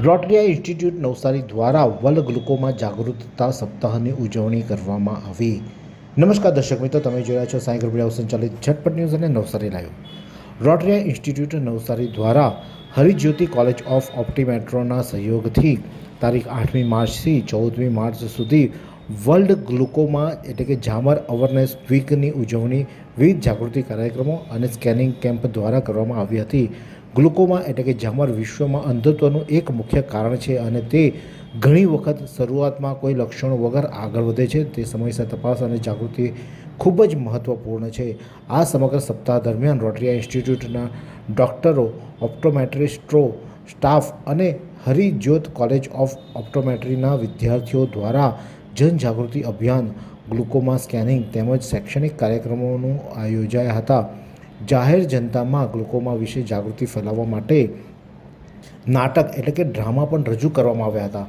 Rotary institute Navsari દ્વારા world glaucoma જાગૃતતા સપ્તાહની ઉજવણી કરવામાં આવી. નમસ્કાર દર્શક મિત્રો, તમે જોઈ રહ્યા છો સાંઈ ગ્રુપ સંચાલિત ઝટપટ ન્યૂઝ અને Navsari live. Rotary institute Navsari દ્વારા હરિજ્યોતિ કોલેજ ઓફ ઓપ્ટિમેટ્રોના સહયોગથી તારીખ 8મી માર્ચથી 14મી માર્ચ સુધી વર્લ્ડ ગ્લુકોમા એટલે કે ઝામર અવેરનેસ વીકની ઉજવણી વિવિધ જાગૃતિ કાર્યક્રમો અને સ્કેનિંગ કેમ્પ દ્વારા કરવામાં આવી હતી. ગ્લુકોમા એટલે કે ઝામર વિશ્વમાં અંધત્વનું એક મુખ્ય કારણ છે અને તે ઘણી વખત શરૂઆતમાં કોઈ લક્ષણો વગર આગળ વધે છે. તે સમયસર તપાસ અને જાગૃતિ ખૂબ જ મહત્ત્વપૂર્ણ છે. આ સમગ્ર સપ્તાહ દરમિયાન રોટરી ઇન્સ્ટિટ્યૂટના ડૉક્ટરો, ઓપ્ટોમેટ્રિસ્ટો, સ્ટાફ અને હરિજ્યોત કોલેજ ઓફ ઓપ્ટોમેટ્રીના વિદ્યાર્થીઓ દ્વારા જનજાગૃતિ અભિયાન, ગ્લુકોમા સ્કેનિંગ તેમજ શૈક્ષણિક કાર્યક્રમોનું યોજાયા હતા. જાહેર જનતામાં ગ્લુકોમા વિશે જાગૃતિ ફેલાવવા માટે નાટક એટલે કે ડ્રામા પણ રજૂ કરવામાં આવ્યા હતા.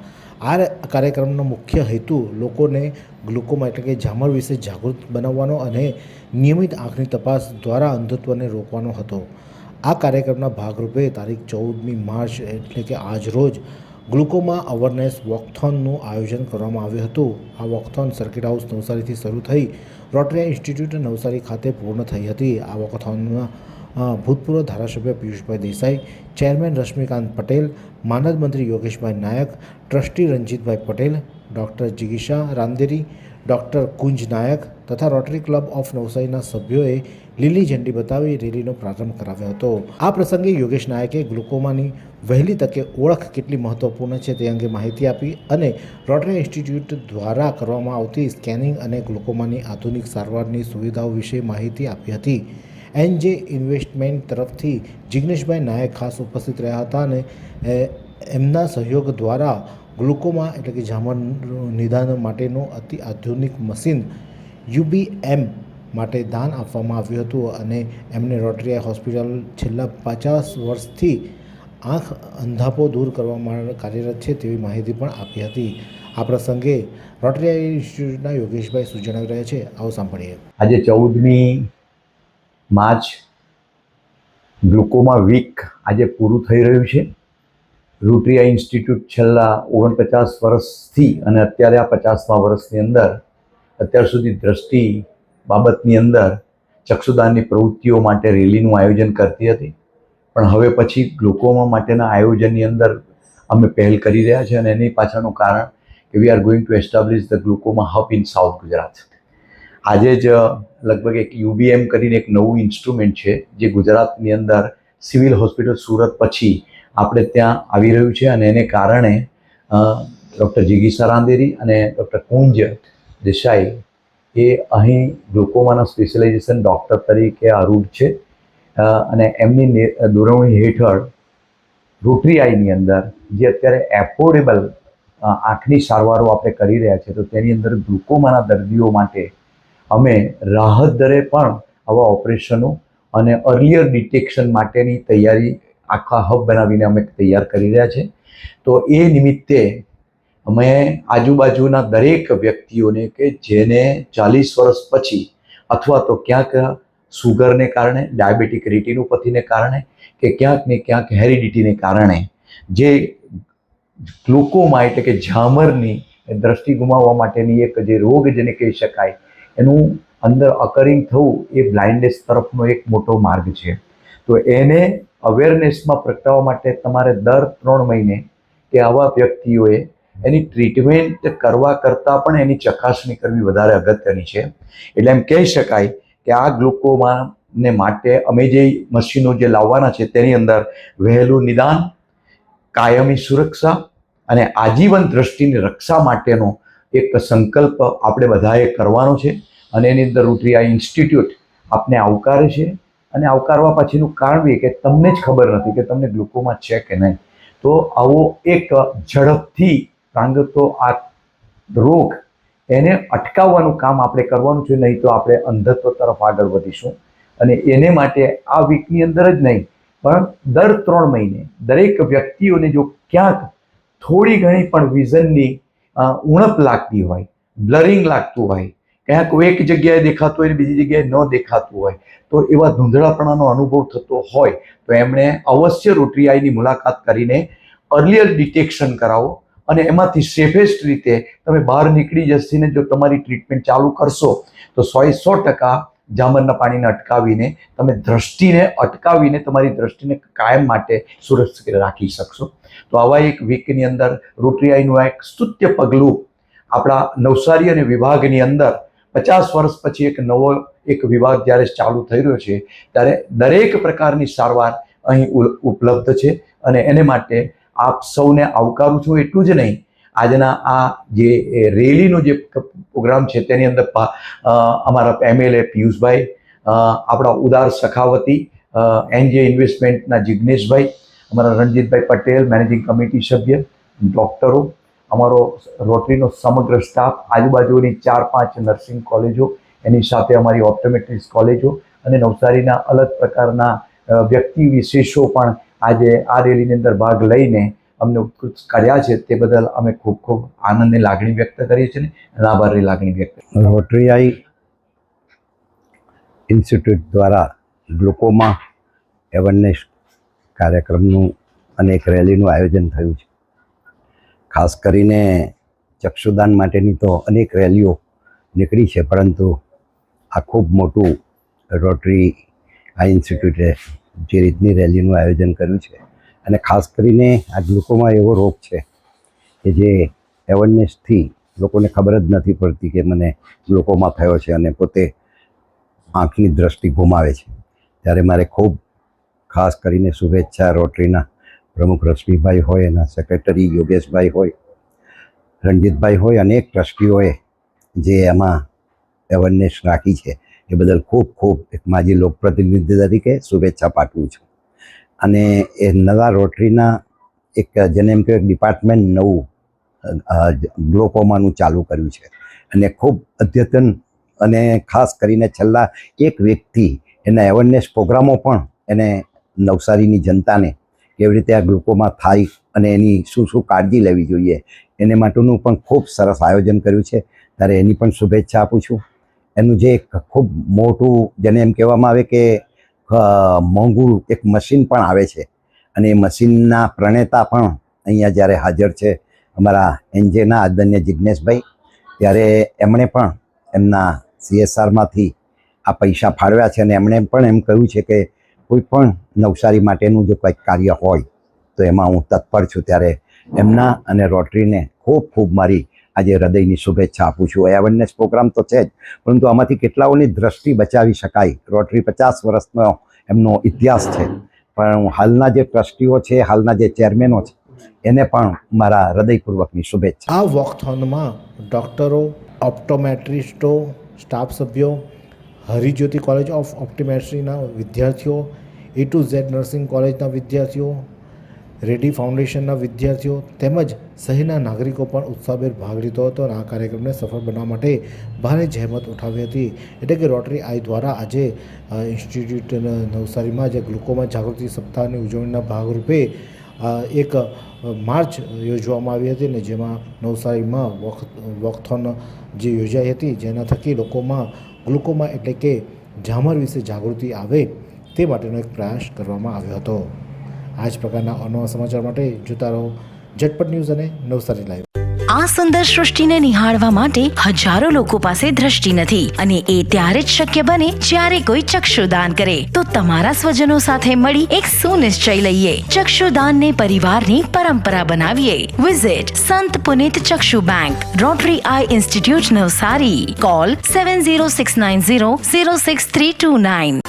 આ કાર્યક્રમનો મુખ્ય હેતુ લોકોને ગ્લુકોમા એટલે કે ઝામર વિશે જાગૃત બનાવવાનો અને નિયમિત આંખની તપાસ દ્વારા અંધત્વને રોકવાનો હતો. આ કાર્યક્રમના ભાગરૂપે તારીખ 14મી માર્ચ એટલે કે આજ રોજ ગ્લુકોમા અવેરનેસ વોકથોનનું આયોજન કરવામાં આવ્યું હતું. આ વોકથોન સર્કિટ હાઉસ નવસારીથી શરૂ થઈ રોટરી ઇન્સ્ટિટ્યૂટ નવસારી ખાતે પૂર્ણ થઈ હતી. આ વોકથોનમાં ભૂતપૂર્વ ધારાસભ્ય પિયુષભાઈ દેસાઈ, ચેરમેન રશ્મિકાંત પટેલ, માનદ મંત્રી યોગેશભાઈ નાયક, ટ્રસ્ટી રંજીતભાઈ પટેલ, ડૉક્ટર જિગીશા રાંદેરી, ડૉક્ટર કુંજ નાયક તથા રોટરી ક્લબ ઓફ નવસારીના સભ્યોએ લીલી ઝંડી બતાવી રેલીનો પ્રારંભ કરાવ્યો હતો. આ પ્રસંગે યોગેશ નાયકે ગ્લુકોમાની વહેલી તકે ઓળખ કેટલી મહત્વપૂર્ણ છે તે અંગે માહિતી આપી અને રોટરી ઇન્સ્ટિટ્યૂટ દ્વારા કરવામાં આવતી સ્કેનિંગ અને ગ્લુકોમાની આધુનિક સારવારની સુવિધાઓ વિશે માહિતી આપી હતી. એનજે ઇન્વેસ્ટમેન્ટ તરફથી જિગ્નેશભાઈ નાયક ખાસ ઉપસ્થિત રહ્યા હતા અને એમના સહયોગ દ્વારા ગ્લુકોમા એટલે કે ઝામર નિદાન માટેનું અતિ આધુનિક મશીન UBM માટે દાન આપવામાં આવ્યું હતું અને એમને રોટરી હોસ્પિટલ છેલ્લા 50 વર્ષથી આંખ અંધાપો દૂર કરવામાં કાર્યરત છે તેવી માહિતી પણ આપી હતી. આ પ્રસંગે રોટરી ઇન્સ્ટિટ્યૂટના યોગેશભાઈ શું જણાવી રહ્યા છે, આવો સાંભળીએ. આજે 14મી માર્ચ ગ્લુકોમા વીક આજે પૂરું થઈ રહ્યું છે. રોટરી ઇન્સ્ટિટ્યૂટ છેલ્લા 49 વર્ષથી અને અત્યારે આ 50મા વર્ષની અંદર અત્યાર સુધી દ્રષ્ટિ બાબતની અંદર ચક્ષુદાનની પ્રવૃત્તિઓ માટે રેલીનું આયોજન કરતી હતી, પણ હવે પછી ગ્લુકોમા માટેના આયોજનની અંદર અમે પહેલ કરી રહ્યા છીએ અને એની પાછળનું કારણ કે we are going to establish the glaucoma hub in south Gujarat. આજે જ લગભગ એક UBM કરીને એક નવું ઇન્સ્ટ્રુમેન્ટ છે જે ગુજરાતની અંદર સિવિલ હોસ્પિટલ સુરત પછી આપણે ત્યાં આવી રહ્યું છે અને એને કારણે ડૉક્ટર જિગીશા રાંદેરી અને ડૉક્ટર કુંજ દેસાઈ એ અહીં ગ્લુકોમાના સ્પેશિયલાઇઝેશન ડૉક્ટર તરીકે આરૂઢ છે અને એમની દોરવણી હેઠળ રોટરી આઈની અંદર જે અત્યારે એફોર્ડેબલ આંખની સારવારો આપણે કરી રહ્યા છીએ તો તેની અંદર ગ્લુકોમાના દર્દીઓ માટે અમે રાહત દરે પણ આવા ઓપરેશનો અને અર્લિયર ડિટેક્શન માટેની તૈયારી આખા હબ બનાવીને અમે તૈયાર કરી રહ્યા છીએ. તો એ નિમિત્તે અમે આજુબાજુના દરેક વ્યક્તિઓને કે જેને 40 વર્ષ પછી અથવા તો ક્યાંક સુગરને કારણે, ડાયાબિટીક રેટિનોપથીને કારણે કે ક્યાંક ને ક્યાંક હેરિડિટીને કારણે જે ગ્લુકોમા એટલે કે ઝામરની દ્રષ્ટિ ગુમાવવા માટેની એક જે રોગ જેને કહી શકાય એનું અંદર અકરિંગ થવું એ બ્લાઇન્ડનેસ તરફનો એક મોટો માર્ગ છે. તો એને અવેરનેસમાં પ્રગટાવવા માટે તમારે દર 3 મહિને કે આવા વ્યક્તિઓએ એની ટ્રીટમેન્ટ કરવા કરતાં પણ એની ચકાસણી કરવી વધારે અગત્યની છે. એટલે એમ કહી શકાય કે આ ગ્લુકોમાને માટે અમે જે મશીનો જે લાવવાના છે તેની અંદર વહેલું નિદાન, કાયમી સુરક્ષા અને આજીવન દ્રષ્ટિની રક્ષા માટેનો એક સંકલ્પ આપણે બધાએ કરવાનો છે અને એની અંદર રોટરી આઈ ઇન્સ્ટિટ્યૂટ આપને આવકારે છે. અને આવકારવા પછીનું કારણ એ કે તમને જ ખબર નથી કે તમને ગ્લુકોમા છે કે નહીં. તો આવો એક ઝડપથી પ્રાંગતો આ રોગ એને અટકાવવાનું કામ આપણે કરવાનું છે, નહીં તો આપણે અંધત્વ તરફ આગળ વધીશું. અને એને માટે આ વીકની અંદર જ નહીં પણ દર 3 મહિને દરેક વ્યક્તિઓને જો ક્યાંક થોડી ઘણી પણ વિઝનની ઉણપ લાગતી હોય, બ્લરિંગ લાગતું હોય, ક્યાંક એક જગ્યાએ દેખાતું હોય ને બીજી જગ્યાએ ન દેખાતું હોય તો એવા ધૂંધળાપણાનો અનુભવ થતો હોય તો એમણે અવશ્ય રોટરી આઈની મુલાકાત કરીને અર્લિયર ડિટેક્શન કરાવો અને એમાંથી સેફેસ્ટ રીતે તમે બહાર નીકળી જશીને જો તમારી ટ્રીટમેન્ટ ચાલુ કરશો તો 100% ઝામરના પાણીને અટકાવીને તમે દ્રષ્ટિને અટકાવીને તમારી દ્રષ્ટિને કાયમ માટે સુરક્ષિત રાખી શકશો. તો આવા એક વીકની અંદર રોટરી આઈનું આ એક સ્તુત્ય પગલું આપણા નવસારી અને વિભાગની અંદર 50 વર્ષ પછી એક વિભાગ જ્યારે ચાલુ થઈ રહ્યો છે ત્યારે દરેક પ્રકારની સારવાર અહીં ઉપલબ્ધ છે અને એને માટે આપ સૌને આવકારું છું. એટલું જ નહીં, આજના આ જે રેલીનો જે પ્રોગ્રામ છે તેની અંદર અમારા MLA પિયુષભાઈ, આપણા ઉદાર સખાવતી, NJ ઇન્વેસ્ટમેન્ટના જિગ્નેશભાઈ, અમારા રણજીતભાઈ પટેલ મેનેજિંગ કમિટી સભ્ય, ડૉક્ટરો, અમારો રોટરીનો સમગ્ર સ્ટાફ, આજુબાજુની 4-5 નર્સિંગ કોલેજો, એની સાથે અમારી ઓપ્ટોમેટ્રિક્સ કોલેજો અને નવસારીના અલગ પ્રકારના વ્યક્તિ વિશેષો પણ આજે આ રેલીની અંદર ભાગ લઈને અમને ઉત્કૃષ્ટ કર્યા છે. તે બદલ અમે ખૂબ ખૂબ આનંદની લાગણી વ્યક્ત કરીએ છીએ અને આભારની લાગણી વ્યક્ત કરીએ છીએ. રોટરી આઈ ઇન્સ્ટિટ્યૂટ દ્વારા ગ્લુકોમા અવેરનેસ કાર્યક્રમનું અને એક રેલીનું આયોજન થયું છે. ખાસ કરીને ચક્ષુદાન માટેની તો અનેક રેલીઓ નીકળી છે, પરંતુ આ ખૂબ મોટું રોટરી આઈ ઇન્સ્ટિટ્યૂટે જે રીતની રેલીનું આયોજન કર્યું છે અને ખાસ કરીને આ ગ્લુકોમા એવો રોગ છે કે જે અવેરનેસથી લોકોને ખબર જ નથી પડતી કે મને ગ્લુકોમા થયો છે અને પોતે આંખની દ્રષ્ટિ ગુમાવે છે. ત્યારે મારે ખૂબ ખાસ કરીને શુભેચ્છા રોટરીના પ્રમુખ રશ્મિભાઈ હોય, એના સેક્રેટરી યોગેશભાઈ હોય, રણજીતભાઈ હોય, અનેક ટ્રસ્ટીઓએ જે એમાં અવેરનેસ રાખી છે એ બદલ ખૂબ ખૂબ એક માજી લોકપ્રતિનિધિ તરીકે શુભેચ્છા પાઠવું છું. અને એ નવા રોટરીના એક જેને એમ કે ડિપાર્ટમેન્ટ નવું ગ્લુકોમાનું ચાલુ કર્યું છે અને ખૂબ અદ્યતન અને ખાસ કરીને છેલ્લા એક વીકથી એના અવેરનેસ પ્રોગ્રામો પણ એને નવસારીની જનતાને કેવી રીતે આ ગ્લુકોમા થાય અને એની શું શું કાળજી લેવી જોઈએ એને માટેનું પણ ખૂબ સરસ આયોજન કર્યું છે. ત્યારે એની પણ શુભેચ્છા આપું છું. એનું જે એક ખૂબ મોટું જેને એમ કહેવામાં આવે કે મોંઘું એક મશીન પણ આવે છે અને એ મશીનના પ્રણેતા પણ અહીંયા જ્યારે હાજર છે અમારા NJના આદરણીય જિજ્ઞેશભાઈ, ત્યારે એમણે પણ એમના CSRમાંથી આ પૈસા ફાળવ્યા છે અને એમણે પણ એમ કહ્યું છે કે કોઈ પણ નવસારી માટેનું જો કંઈક કાર્ય હોય તો એમાં હું તત્પર છું. ત્યારે એમના અને રોટરીને ખૂબ ખૂબ મારી આજે હૃદયની શુભેચ્છા આપું છું. અવેરનેસ પ્રોગ્રામ તો છે જ, પરંતુ આમાંથી કેટલાઓની દ્રષ્ટિ બચાવી શકાય. રોટરી 50 વર્ષનો એમનો ઇતિહાસ છે, પણ હાલના જે ટ્રસ્ટીઓ છે, હાલના જે ચેરમેનો છે, એને પણ મારા હૃદયપૂર્વકની શુભેચ્છા. આ વોકથોનમાં ડૉક્ટરો, ઓપ્ટોમેટ્રિસ્ટો, સ્ટાફ સભ્યો, હરિજ્યોતિ કોલેજ ઓફ ઓપ્ટોમેટ્રીના વિદ્યાર્થીઓ, A to Z નર્સિંગ કોલેજના વિદ્યાર્થીઓ, રેડી ફાઉન્ડેશનના વિદ્યાર્થીઓ તેમજ શહેરના નાગરિકો પણ ઉત્સાહભેર ભાગ લીધો હતો અને આ કાર્યક્રમને સફળ બનાવવા માટે ભારે જહેમત ઉઠાવી હતી. એટલે કે રોટરી આઈ દ્વારા આજે ઇન્સ્ટિટ્યૂટ નવસારીમાં જે ગ્લુકોમા જાગૃતિ સપ્તાહની ઉજવણીના ભાગરૂપે એક માર્ચ યોજવામાં આવી હતી અને જેમાં નવસારીમાં વોકથોન જે યોજાઈ હતી, જેના થકી લોકોમાં ગ્લુકોમા એટલે કે ઝામર વિશે જાગૃતિ આવે તે માટેનો એક પ્રયાસ કરવામાં આવ્યો હતો. આ જ પ્રકારના અનવા સમાચાર માટે જોતા રહો ઝટપટ ન્યૂઝ અને નવસારી લાઈવ. આ સુંદર સૃષ્ટિને નિહાળવા માટે હજારો લોકો પાસે દ્રષ્ટિ નથી અને એ ત્યારે જ શક્ય બને જ્યારે કોઈ ચક્ષુદાન કરે. તો તમારા સ્વજનો સાથે મળી એક સુનિશ્ચય લઈએ, ચક્ષુદાનને પરિવારની પરંપરા બનાવીએ. Visit Sant Punit Chakshu Bank, Rotary Eye Institute Navsari. Call 7069006329.